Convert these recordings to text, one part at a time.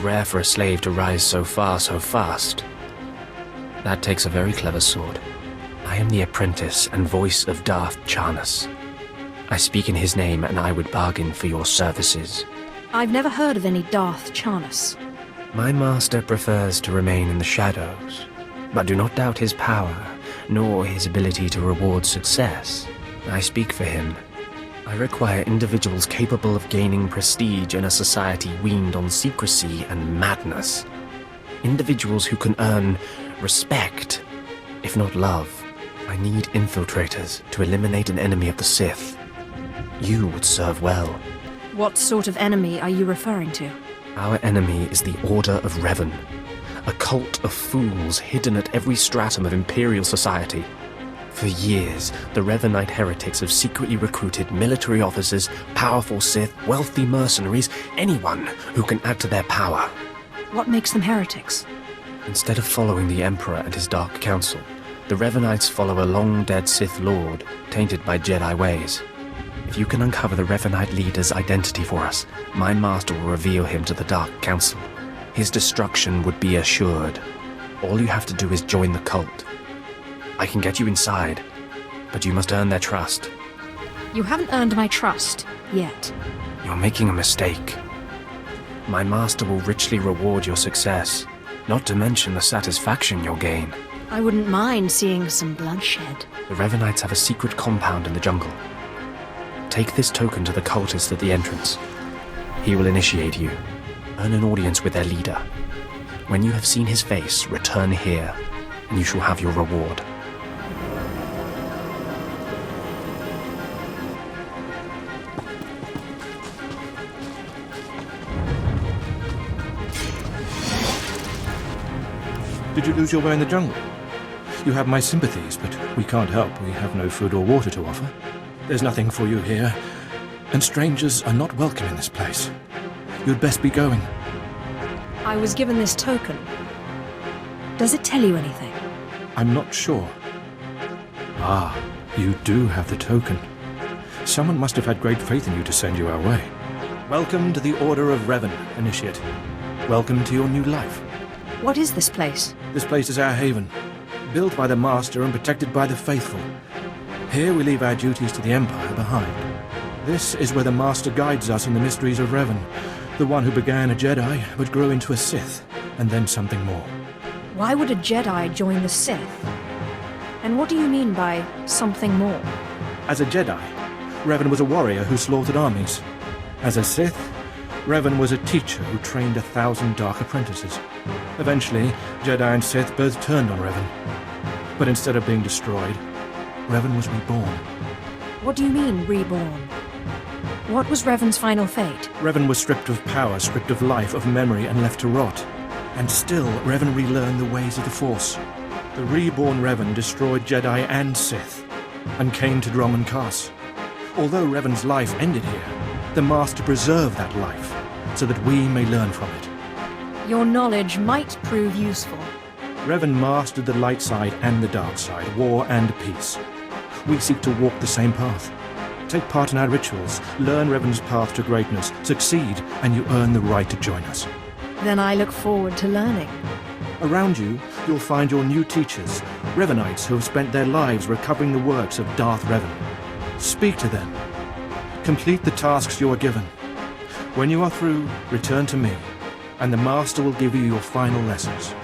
rare for a slave to rise so far so fast. That takes a very clever sword. I am the apprentice and voice of Darth Charnas. I speak in his name, and I would bargain for your services. I've never heard of any Darth Charnas. My master prefers to remain in the shadows, but do not doubt his power, nor his ability to reward success. I speak for him. I require individuals capable of gaining prestige in a society weaned on secrecy and madness. Individuals who can earn respect, if not love. I need infiltrators to eliminate an enemy of the Sith. You would serve well. What sort of enemy are you referring to? Our enemy is the Order of Revan, a cult of fools hidden at every stratum of Imperial society. For years, the Revanite heretics have secretly recruited military officers, powerful Sith, wealthy mercenaries, anyone who can add to their power. What makes them heretics? Instead of following the Emperor and his Dark Council, the Revanites follow a long-dead Sith Lord, tainted by Jedi ways. If you can uncover the Revanite leader's identity for us, my master will reveal him to the Dark Council. His destruction would be assured. All you have to do is join the cult. I can get you inside, but you must earn their trust. You haven't earned my trust, yet. You're making a mistake. My master will richly reward your success, not to mention the satisfaction you'll gain. I wouldn't mind seeing some bloodshed. The Revanites have a secret compound in the jungle. Take this token to the cultist at the entrance. He will initiate you. Earn an audience with their leader. When you have seen his face, return here, and you shall have your reward. Did you lose your way in the jungle? You have my sympathies, but we can't help. We have no food or water to offer. There's nothing for you here, and strangers are not welcome in this place. You'd best be going. I was given this token. Does it tell you anything? I'm not sure. Ah, you do have the token. Someone must have had great faith in you to send you our way. Welcome to the Order of Revan, Initiate. Welcome to your new life. What is this place? This place is our haven, built by the Master and protected by the faithful. Here we leave our duties to the Empire behind. This is where the Master guides us in the mysteries of Revan, the one who began a Jedi but grew into a Sith, and then something more. Why would a Jedi join the Sith? And what do you mean by something more? As a Jedi, Revan was a warrior who slaughtered armies. As a Sith, Revan was a teacher who trained 1,000 dark apprentices. Eventually, Jedi and Sith both turned on Revan. But instead of being destroyed, Revan was reborn. What do you mean, reborn? What was Revan's final fate? Revan was stripped of power, stripped of life, of memory, and left to rot. And still, Revan relearned the ways of the Force. The reborn Revan destroyed Jedi and Sith, and came to Drumont Kaas. Although Revan's life ended here, the Master preserved that life, so that we may learn from it. Your knowledge might prove useful. Revan mastered the light side and the dark side, war and peace. We seek to walk the same path. Take part in our rituals, learn Revan's path to greatness, succeed, and you earn the right to join us. Then I look forward to learning. Around you, you'll find your new teachers, Revanites who have spent their lives recovering the works of Darth Revan. Speak to them. Complete the tasks you are given. When you are through, return to me, and the Master will give you your final lessons.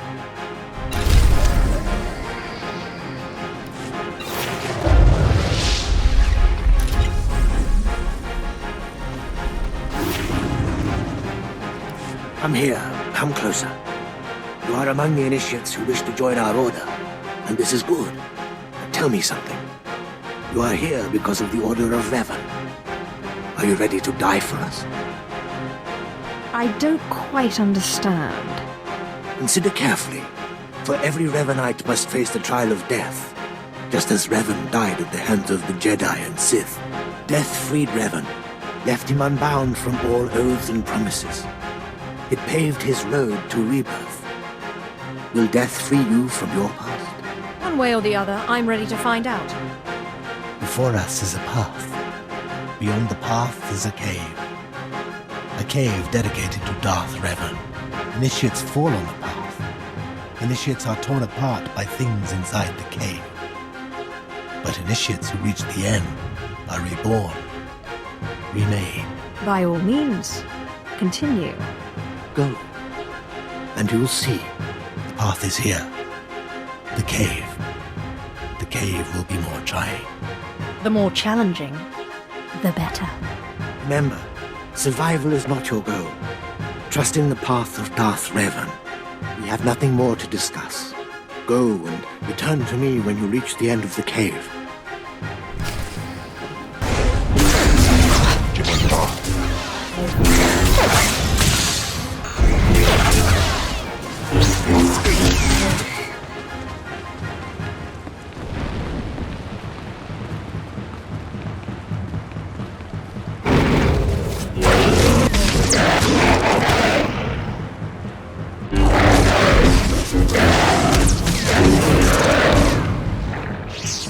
I'm here. Come closer. You are among the initiates who wish to join our order, and this is good. But tell me something. You are here because of the Order of Revan. Are you ready to die for us? I don't quite understand. Consider carefully, for every Revanite must face the trial of death, just as Revan died at the hands of the Jedi and Sith. Death freed Revan, left him unbound from all oaths and promises. It paved his road to rebirth. Will death free you from your past? One way or the other, I'm ready to find out. Before us is a path. Beyond the path is a cave. A cave dedicated to Darth Revan. Initiates fall on the path. Initiates are torn apart by things inside the cave. But initiates who reach the end are reborn, remade. By all means, continue. Go, and you'll see. The path is here. The cave. The cave will be more trying. The more challenging, the better. Remember, survival is not your goal. Trust in the path of Darth Revan. We have nothing more to discuss. Go and return to me when you reach the end of the cave.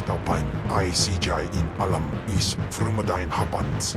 Stapan ICJ in alam is Frumadine Habans.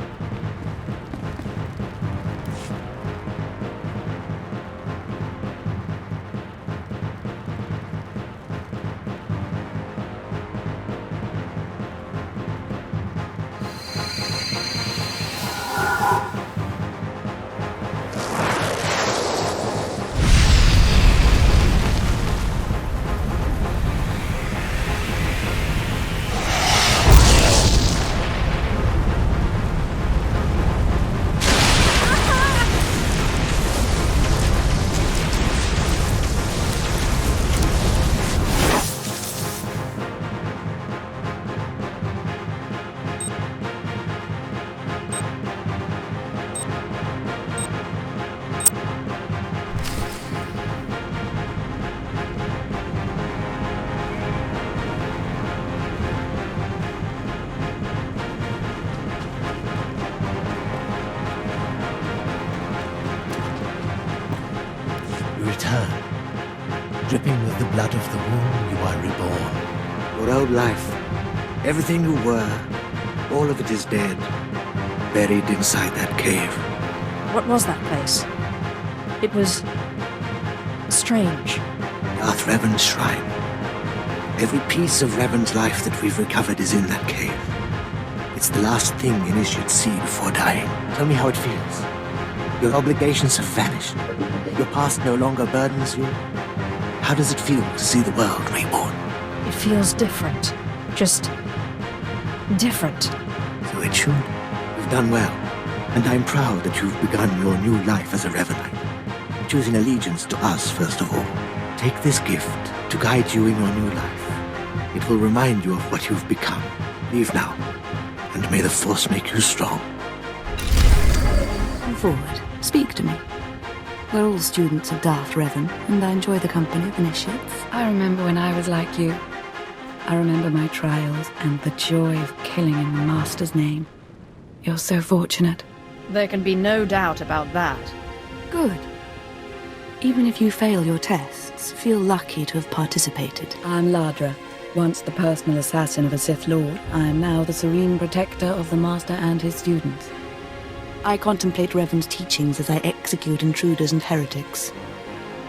Return. Dripping with the blood of the womb, you are reborn. Your old life, everything you were, all of it is dead. Buried inside that cave. What was that place? It was strange. Darth Revan's shrine. Every piece of Revan's life that we've recovered is in that cave. It's the last thing initiates see before dying. Tell me how it feels. Your obligations have vanished. Your past no longer burdens you. How does it feel to see the world reborn? It feels different. Just different. So it should. You've done well. And I'm proud that you've begun your new life as a Revanite. Choosing allegiance to us, first of all. Take this gift to guide you in your new life. It will remind you of what you've become. Leave now. And may the Force make you strong. Come forward. Speak to me. We're all students of Darth Revan, and I enjoy the company of initiates. I remember when I was like you. I remember my trials and the joy of killing in the Master's name. You're so fortunate. There can be no doubt about that. Good. Even if you fail your tests, feel lucky to have participated. I'm Ladra. Once the personal assassin of a Sith Lord, I am now the serene protector of the Master and his students. I contemplate Revan's teachings as I execute intruders and heretics.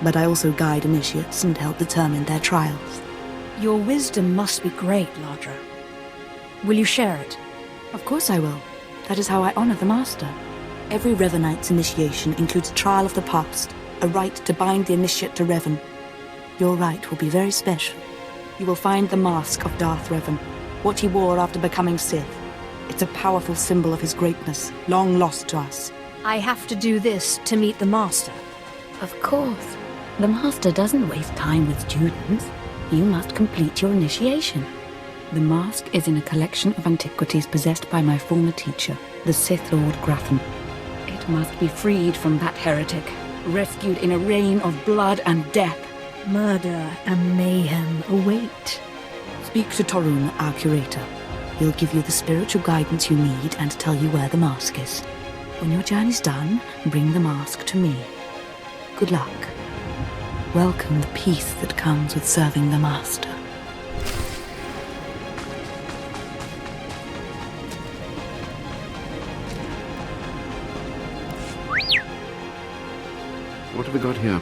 But I also guide initiates and help determine their trials. Your wisdom must be great, Ladra. Will you share it? Of course I will. That is how I honor the Master. Every Revanite's initiation includes a trial of the past, a rite to bind the initiate to Revan. Your rite will be very special. You will find the mask of Darth Revan, what he wore after becoming Sith. It's a powerful symbol of his greatness, long lost to us. I have to do this to meet the Master. Of course. The Master doesn't waste time with students. You must complete your initiation. The mask is in a collection of antiquities possessed by my former teacher, the Sith Lord Grafton. It must be freed from that heretic, rescued in a rain of blood and death. Murder and mayhem await. Speak to Torun, our curator. He'll give you the spiritual guidance you need and tell you where the mask is. When your journey's done, bring the mask to me. Good luck. Welcome the peace that comes with serving the Master. What have we got here?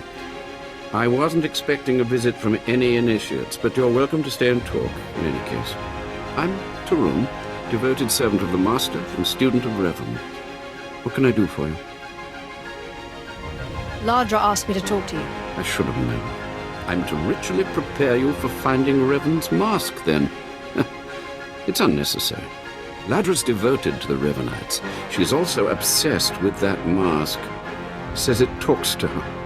I wasn't expecting a visit from any initiates, but you're welcome to stay and talk, in any case. I'm Tarun, devoted servant of the Master and student of Revan. What can I do for you? Ladra asked me to talk to you. I should have known. I'm to ritually prepare you for finding Revan's mask, then. It's unnecessary. Ladra's devoted to the Revanites. She's also obsessed with that mask. Says it talks to her.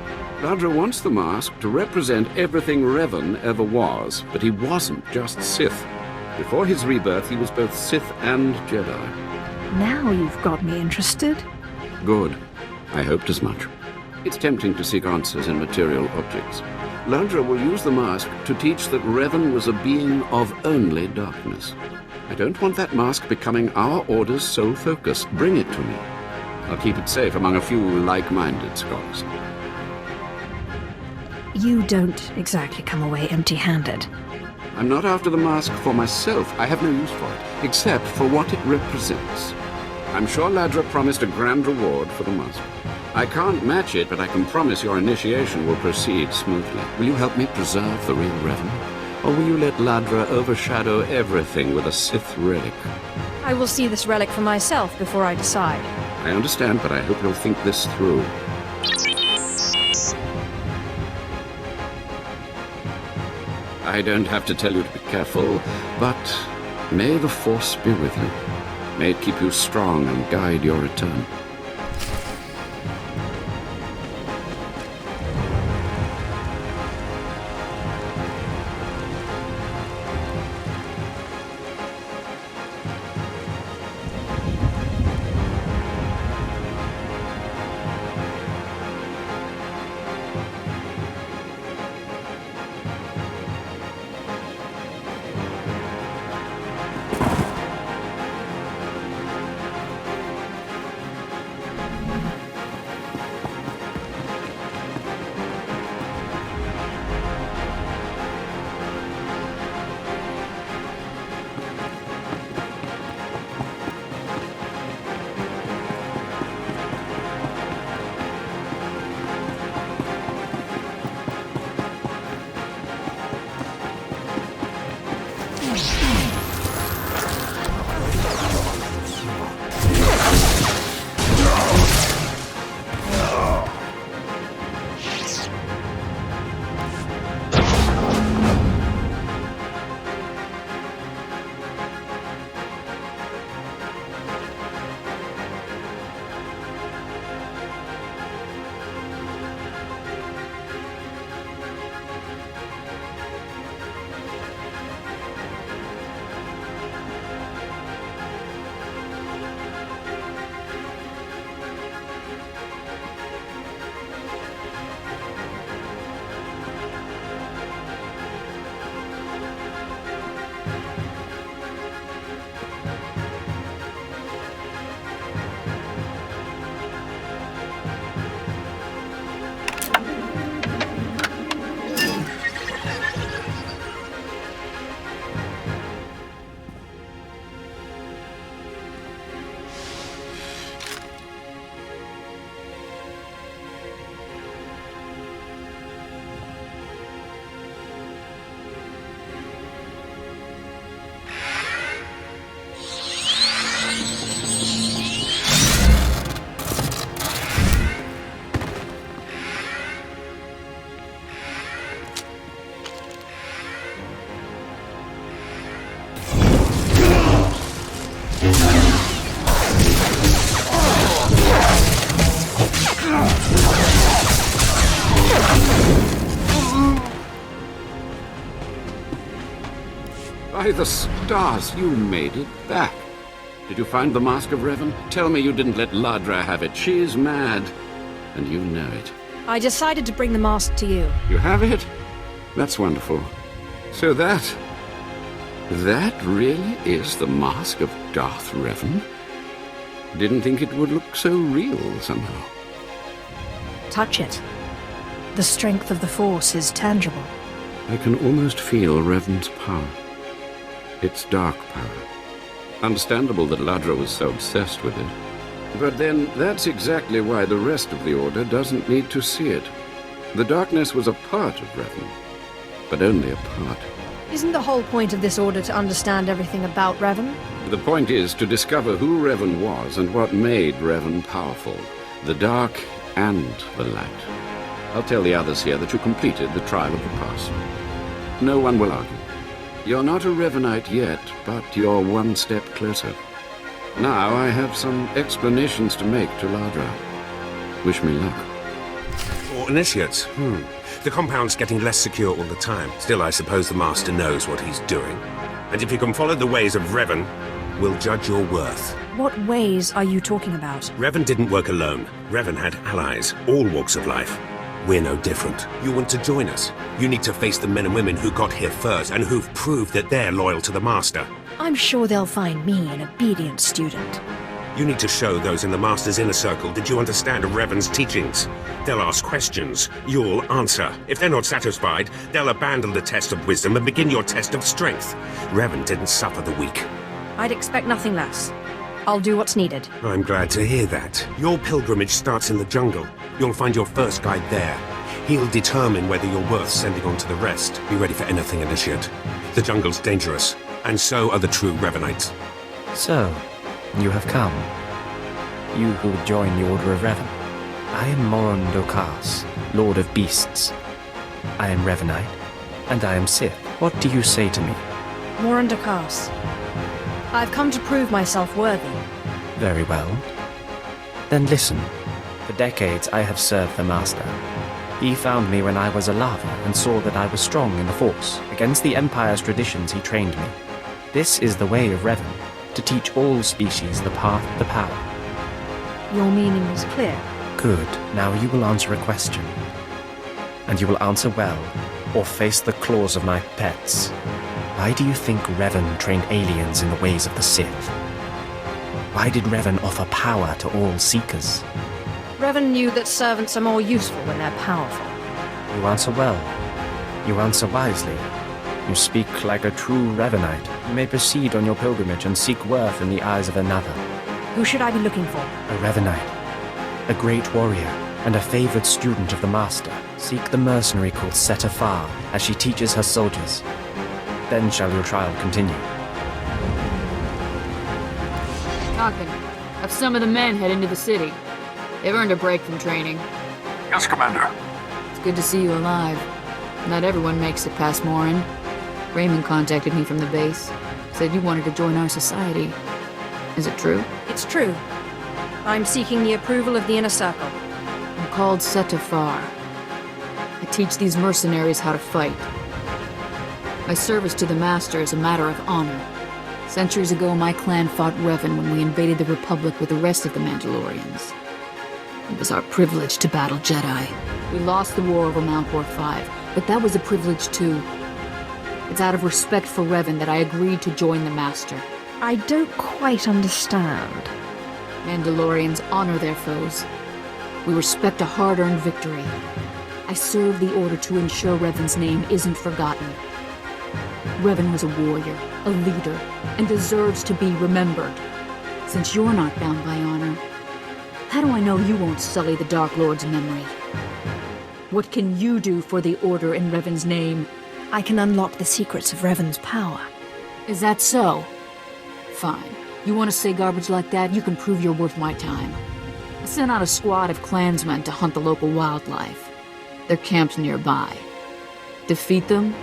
Ladra wants the mask to represent everything Revan ever was, but he wasn't just Sith. Before his rebirth, he was both Sith and Jedi. Now you've got me interested. Good. I hoped as much. It's tempting to seek answers in material objects. Ladra will use the mask to teach that Revan was a being of only darkness. I don't want that mask becoming our Order's sole focus. Bring it to me. I'll keep it safe among a few like-minded scholars. You don't exactly come away empty-handed. I'm not after the mask for myself. I have no use for it, except for what it represents. I'm sure Ladra promised a grand reward for the mask. I can't match it, but I can promise your initiation will proceed smoothly. Will you help me preserve the real Revan? Or will you let Ladra overshadow everything with a Sith relic? I will see this relic for myself before I decide. I understand, but I hope you'll think this through. I don't have to tell you to be careful, but may the Force be with you. May it keep you strong and guide your return. By the stars, you made it back. Did you find the Mask of Revan? Tell me you didn't let Ladra have it. She's mad, and you know it. I decided to bring the mask to you. You have it? That's wonderful. So that really is the Mask of Darth Revan? Didn't think it would look so real somehow. Touch it. The strength of the Force is tangible. I can almost feel Revan's power. It's dark power. Understandable that Ladra was so obsessed with it. But then, that's exactly why the rest of the Order doesn't need to see it. The darkness was a part of Revan, but only a part. Isn't the whole point of this order to understand everything about Revan? The point is to discover who Revan was and what made Revan powerful. The dark and the light. I'll tell the others here that you completed the trial of the past. No one will argue. You're not a Revanite yet, but you're one step closer. Now I have some explanations to make to Ladra. Wish me luck. Or initiates, The compound's getting less secure all the time. Still, I suppose the Master knows what he's doing. And if you can follow the ways of Revan, we'll judge your worth. What ways are you talking about? Revan didn't work alone. Revan had allies, all walks of life. We're no different. You want to join us? You need to face the men and women who got here first and who've proved that they're loyal to the Master. I'm sure they'll find me an obedient student. You need to show those in the Master's inner circle that you understand Revan's teachings. They'll ask questions. You'll answer. If they're not satisfied, they'll abandon the test of wisdom and begin your test of strength. Revan didn't suffer the weak. I'd expect nothing less. I'll do what's needed. I'm glad to hear that. Your pilgrimage starts in the jungle. You'll find your first guide there. He'll determine whether you're worth sending on to the rest. Be ready for anything, Initiate. The jungle's dangerous, and so are the true Revanites. So, you have come. You who would join the Order of Revan. I am Drumont Kaas, Lord of Beasts. I am Revanite, and I am Sith. What do you say to me? Drumont Kaas. I've come to prove myself worthy. Very well. Then listen. For decades I have served the Master. He found me when I was a lava and saw that I was strong in the Force. Against the Empire's traditions he trained me. This is the way of Revan, to teach all species the path to power. Your meaning is clear. Good. Now you will answer a question. And you will answer well, or face the claws of my pets. Why do you think Revan trained aliens in the ways of the Sith? Why did Revan offer power to all Seekers? Revan knew that servants are more useful when they're powerful. You answer well. You answer wisely. You speak like a true Revanite. You may proceed on your pilgrimage and seek worth in the eyes of another. Who should I be looking for? A Revanite. A great warrior and a favored student of the Master. Seek the mercenary called Setafar as she teaches her soldiers. Then shall your trial continue. Talking. Have some of the men head into the city. They've earned a break from training. Yes, Commander. It's good to see you alive. Not everyone makes it past Morin. Raymond contacted me from the base. Said you wanted to join our society. Is it true? It's true. I'm seeking the approval of the Inner Circle. I'm called Setafar. I teach these mercenaries how to fight. My service to the Master is a matter of honor. Centuries ago, my clan fought Revan when we invaded the Republic with the rest of the Mandalorians. It was our privilege to battle Jedi. We lost the war over Mount War 5, but that was a privilege too. It's out of respect for Revan that I agreed to join the Master. I don't quite understand. Mandalorians honor their foes. We respect a hard-earned victory. I serve the Order to ensure Revan's name isn't forgotten. Revan was a warrior, a leader, and deserves to be remembered. Since you're not bound by honor, how do I know you won't sully the Dark Lord's memory? What can you do for the Order in Revan's name? I can unlock the secrets of Revan's power. Is that so? Fine. You want to say garbage like that, you can prove you're worth my time. I sent out a squad of clansmen to hunt the local wildlife. They're camped nearby. Defeat them,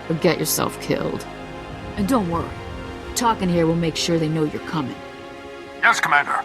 or get yourself killed. And don't worry, talking here will make sure they know you're coming. Yes, Commander.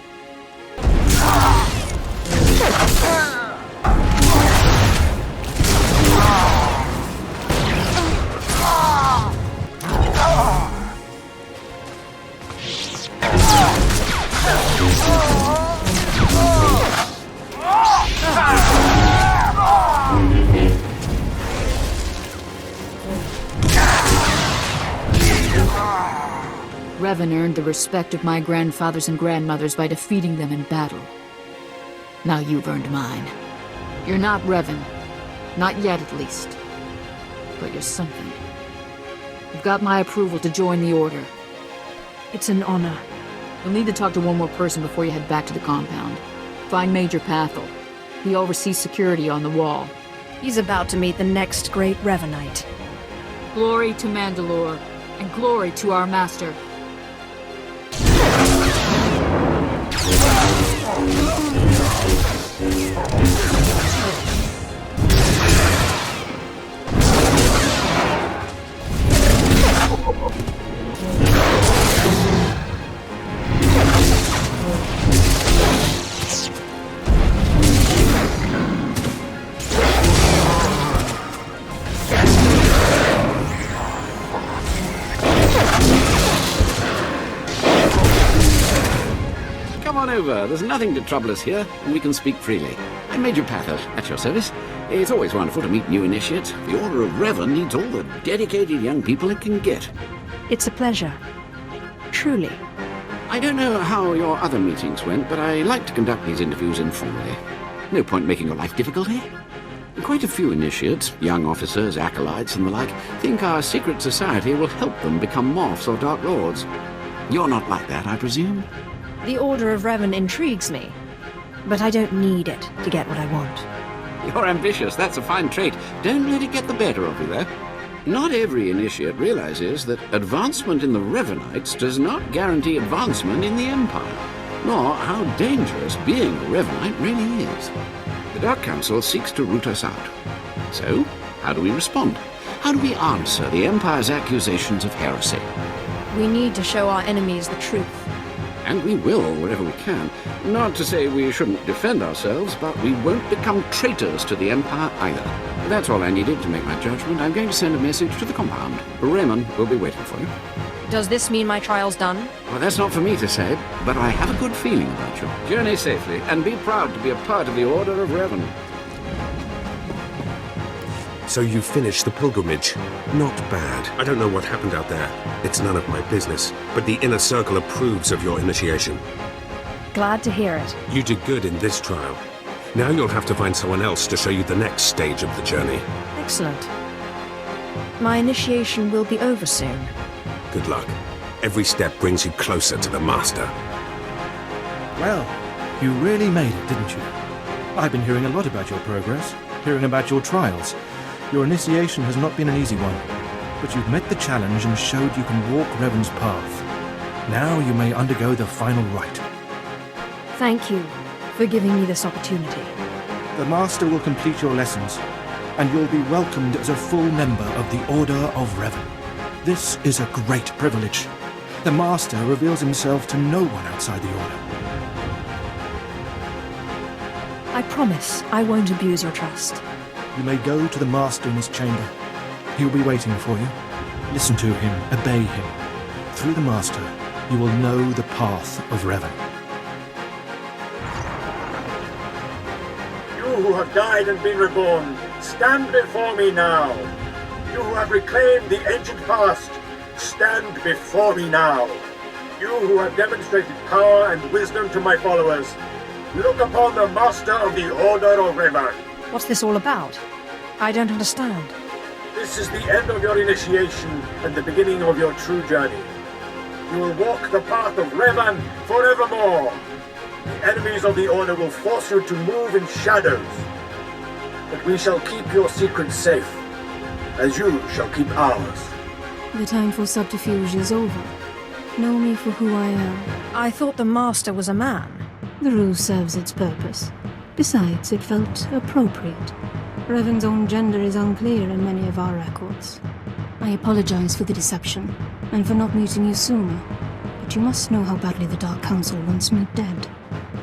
Revan earned the respect of my grandfathers and grandmothers by defeating them in battle. Now you've earned mine. You're not Revan. Not yet, at least. But you're something. You've got my approval to join the Order. It's an honor. You'll need to talk to one more person before you head back to the compound. Find Major Pathel. He oversees security on the wall. He's about to meet the next great Revanite. Glory to Mandalore, and glory to our master. Come on over. There's nothing to trouble us here, and we can speak freely. I'm Major Pather, at your service. It's always wonderful to meet new initiates. The Order of Revan needs all the dedicated young people it can get. It's a pleasure. Truly. I don't know how your other meetings went, but I like to conduct these interviews informally. No point making your life difficult, eh? Quite a few initiates, young officers, acolytes, and the like, think our secret society will help them become Morphs or Dark Lords. You're not like that, I presume? The Order of Revan intrigues me, but I don't need it to get what I want. You're ambitious. That's a fine trait. Don't let it get the better of you, though. Not every initiate realizes that advancement in the Revanites does not guarantee advancement in the Empire, nor how dangerous being a Revanite really is. The Dark Council seeks to root us out. So, how do we respond? How do we answer the Empire's accusations of heresy? We need to show our enemies the truth. And we will, wherever we can. Not to say we shouldn't defend ourselves, but we won't become traitors to the Empire either. That's all I needed to make my judgment. I'm going to send a message to the compound. Raymond will be waiting for you. Does this mean my trial's done? Well, that's not for me to say, but I have a good feeling about you. Journey safely, and be proud to be a part of the Order of Revan. So you finished the pilgrimage. Not bad. I don't know what happened out there. It's none of my business. But the Inner Circle approves of your initiation. Glad to hear it. You did good in this trial. Now you'll have to find someone else to show you the next stage of the journey. Excellent. My initiation will be over soon. Good luck. Every step brings you closer to the Master. Well, you really made it, didn't you? I've been hearing a lot about your progress, hearing about your trials. Your initiation has not been an easy one, but you've met the challenge and showed you can walk Revan's path. Now you may undergo the final rite. Thank you for giving me this opportunity. The Master will complete your lessons, and you'll be welcomed as a full member of the Order of Revan. This is a great privilege. The Master reveals himself to no one outside the Order. I promise I won't abuse your trust. You may go to the Master in his chamber. He will be waiting for you. Listen to him, obey him. Through the Master, you will know the path of Revan. You who have died and been reborn, stand before me now. You who have reclaimed the ancient past, stand before me now. You who have demonstrated power and wisdom to my followers, look upon the Master of the Order of Revan. What's this all about? I don't understand. This is the end of your initiation and the beginning of your true journey. You will walk the path of Revan forevermore. The enemies of the Order will force you to move in shadows. But we shall keep your secrets safe, as you shall keep ours. The time for subterfuge is over. Know me for who I am. I thought the Master was a man. The ruse serves its purpose. Besides, it felt appropriate. Revan's own gender is unclear in many of our records. I apologize for the deception, and for not meeting you sooner. But you must know how badly the Dark Council wants me dead.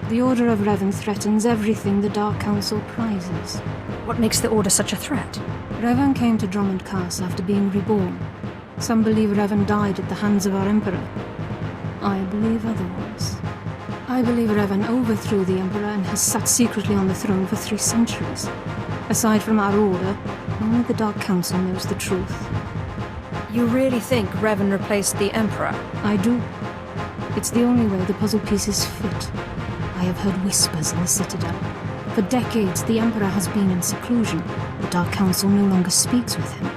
The Order of Revan threatens everything the Dark Council prizes. What makes the Order such a threat? Revan came to Drumont Kaas after being reborn. Some believe Revan died at the hands of our Emperor. I believe otherwise. I believe Revan overthrew the Emperor and has sat secretly on the throne for 3 centuries. Aside from our Order, only the Dark Council knows the truth. You really think Revan replaced the Emperor? I do. It's the only way the puzzle pieces fit. I have heard whispers in the Citadel. For decades, the Emperor has been in seclusion. The Dark Council no longer speaks with him.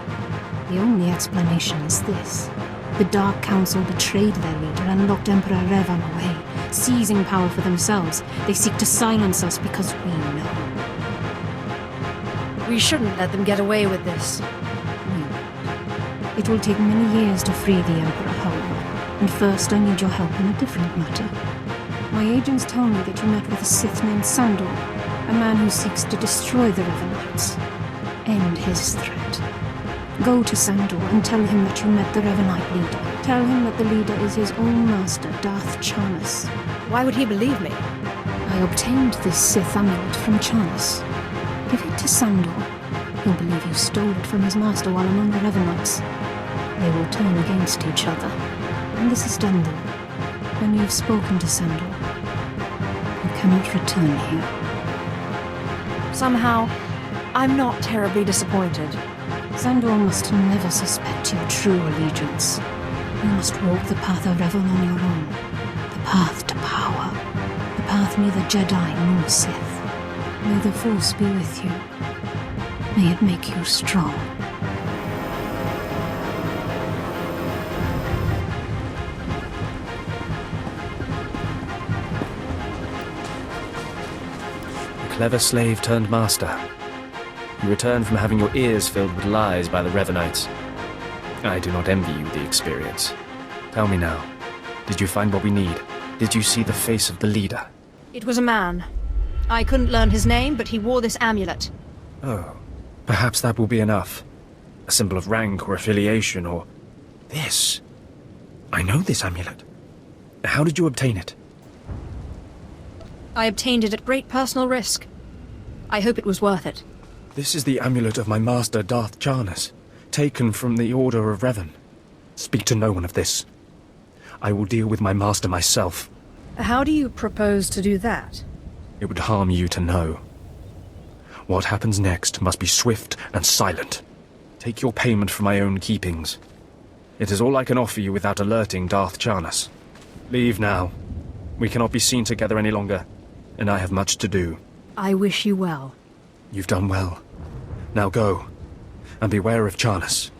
The only explanation is this. The Dark Council betrayed their leader and locked Emperor Revan away. Seizing power for themselves, they seek to silence us because we know. We shouldn't let them get away with this. It will take many years to free the Emperor, however, and first I need your help in a different matter. My agents tell me that you met with a Sith named Sandor, a man who seeks to destroy the Revanites. End his threat. Go to Sandor and tell him that you met the Revanite leader. Tell him that the leader is his own master, Darth Charnas. Why would he believe me? I obtained this Sith amulet from Charnas. Give it to Sandor. He'll believe you stole it from his master while among the Revanites. They will turn against each other. When this is done, though, when you've spoken to Sandor, you cannot return here. Somehow, I'm not terribly disappointed. Sandor must never suspect your true allegiance. You must walk the path of Revan on your own. The path to power. The path neither Jedi nor Sith. May the Force be with you. May it make you strong. A clever slave turned master. You returned from having your ears filled with lies by the Revanites. I do not envy you the experience. Tell me now, did you find what we need? Did you see the face of the leader? It was a man. I couldn't learn his name, but he wore this amulet. Oh, perhaps that will be enough. A symbol of rank or affiliation or... This. I know this amulet. How did you obtain it? I obtained it at great personal risk. I hope it was worth it. This is the amulet of my master, Darth Charnas, taken from the Order of Revan. Speak to no one of this. I will deal with my master myself. How do you propose to do that? It would harm you to know. What happens next must be swift and silent. Take your payment for my own keepings. It is all I can offer you without alerting Darth Charnas. Leave now. We cannot be seen together any longer, and I have much to do. I wish you well. You've done well. Now go, and beware of Charnas.